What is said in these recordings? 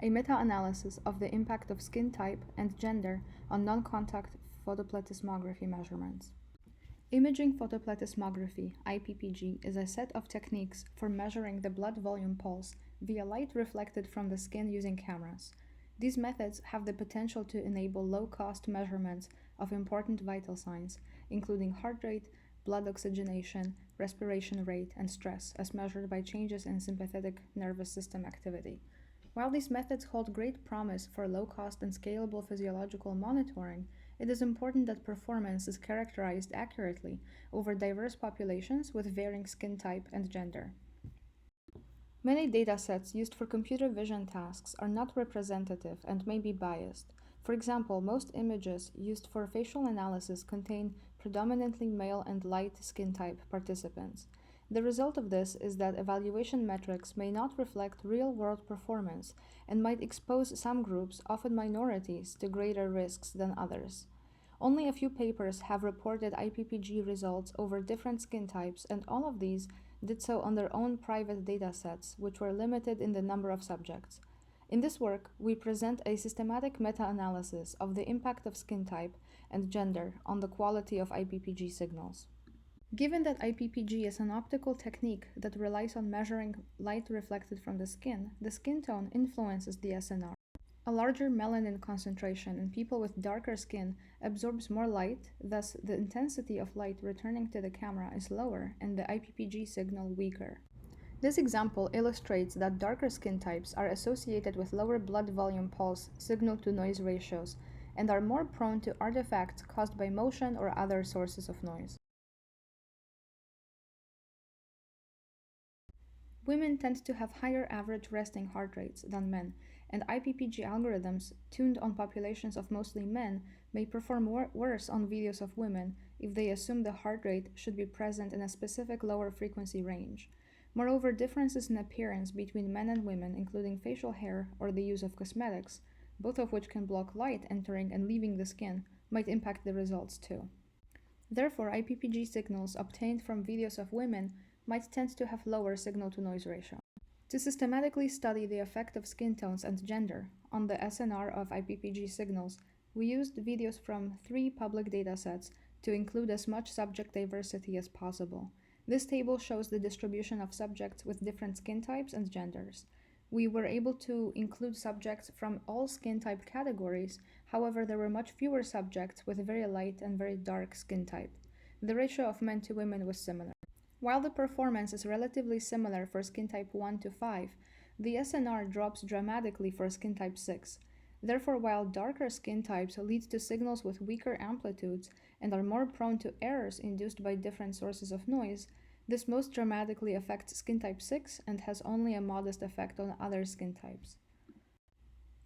a meta-analysis of the impact of skin type and gender on non-contact photoplethysmography measurements. Imaging photoplethysmography, IPPG, is a set of techniques for measuring the blood volume pulse via light reflected from the skin using cameras. These methods have the potential to enable low-cost measurements of important vital signs, including heart rate, blood oxygenation, respiration rate, and stress, as measured by changes in sympathetic nervous system activity. While these methods hold great promise for low-cost and scalable physiological monitoring, it is important that performance is characterized accurately over diverse populations with varying skin type and gender. Many datasets used for computer vision tasks are not representative and may be biased. For example, most images used for facial analysis contain predominantly male and light skin type participants. The result of this is that evaluation metrics may not reflect real-world performance and might expose some groups, often minorities, to greater risks than others. Only a few papers have reported IPPG results over different skin types, and all of these did so on their own private datasets, which were limited in the number of subjects. In this work, we present a systematic meta-analysis of the impact of skin type and gender on the quality of IPPG signals. Given that IPPG is an optical technique that relies on measuring light reflected from the skin tone influences the SNR. A larger melanin concentration in people with darker skin absorbs more light, thus the intensity of light returning to the camera is lower and the IPPG signal weaker. This example illustrates that darker skin types are associated with lower blood volume pulse signal-to-noise ratios and are more prone to artifacts caused by motion or other sources of noise. Women tend to have higher average resting heart rates than men, and IPPG algorithms tuned on populations of mostly men may perform worse on videos of women if they assume the heart rate should be present in a specific lower frequency range. Moreover, differences in appearance between men and women, including facial hair or the use of cosmetics, both of which can block light entering and leaving the skin, might impact the results too. Therefore, IPPG signals obtained from videos of women might tend to have lower signal-to-noise ratio. To systematically study the effect of skin tones and gender on the SNR of IPPG signals, we used videos from 3 public datasets to include as much subject diversity as possible. This table shows the distribution of subjects with different skin types and genders. We were able to include subjects from all skin type categories, however there were much fewer subjects with very light and very dark skin type. The ratio of men to women was similar. While the performance is relatively similar for skin type 1 to 5, the SNR drops dramatically for skin type 6. Therefore, while darker skin types lead to signals with weaker amplitudes and are more prone to errors induced by different sources of noise, this most dramatically affects skin type 6 and has only a modest effect on other skin types.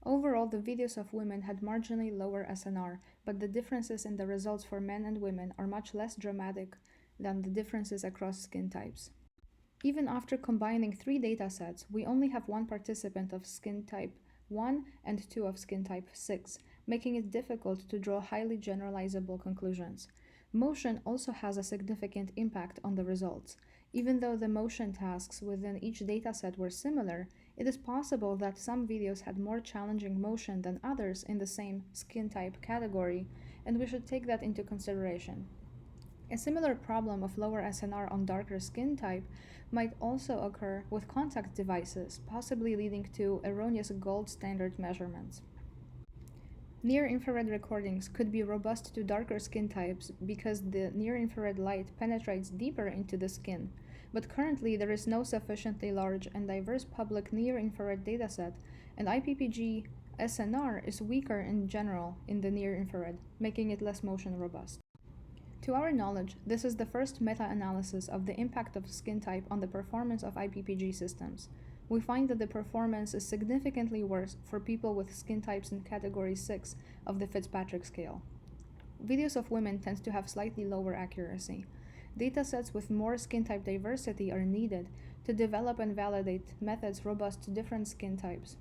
Overall, the videos of women had marginally lower SNR, but the differences in the results for men and women are much less dramatic than the differences across skin types. Even after combining 3 datasets, we only have 1 participant of skin type 1 and 2 of skin type 6, making it difficult to draw highly generalizable conclusions. Motion also has a significant impact on the results. Even though the motion tasks within each dataset were similar, it is possible that some videos had more challenging motion than others in the same skin type category, and we should take that into consideration. A similar problem of lower SNR on darker skin type might also occur with contact devices, possibly leading to erroneous gold standard measurements. Near-infrared recordings could be robust to darker skin types because the near-infrared light penetrates deeper into the skin, but currently there is no sufficiently large and diverse public near-infrared dataset, and IPPG SNR is weaker in general in the near-infrared, making it less motion robust. To our knowledge, this is the first meta-analysis of the impact of skin type on the performance of IPPG systems. We find that the performance is significantly worse for people with skin types in category 6 of the Fitzpatrick scale. Videos of women tend to have slightly lower accuracy. Datasets with more skin type diversity are needed to develop and validate methods robust to different skin types.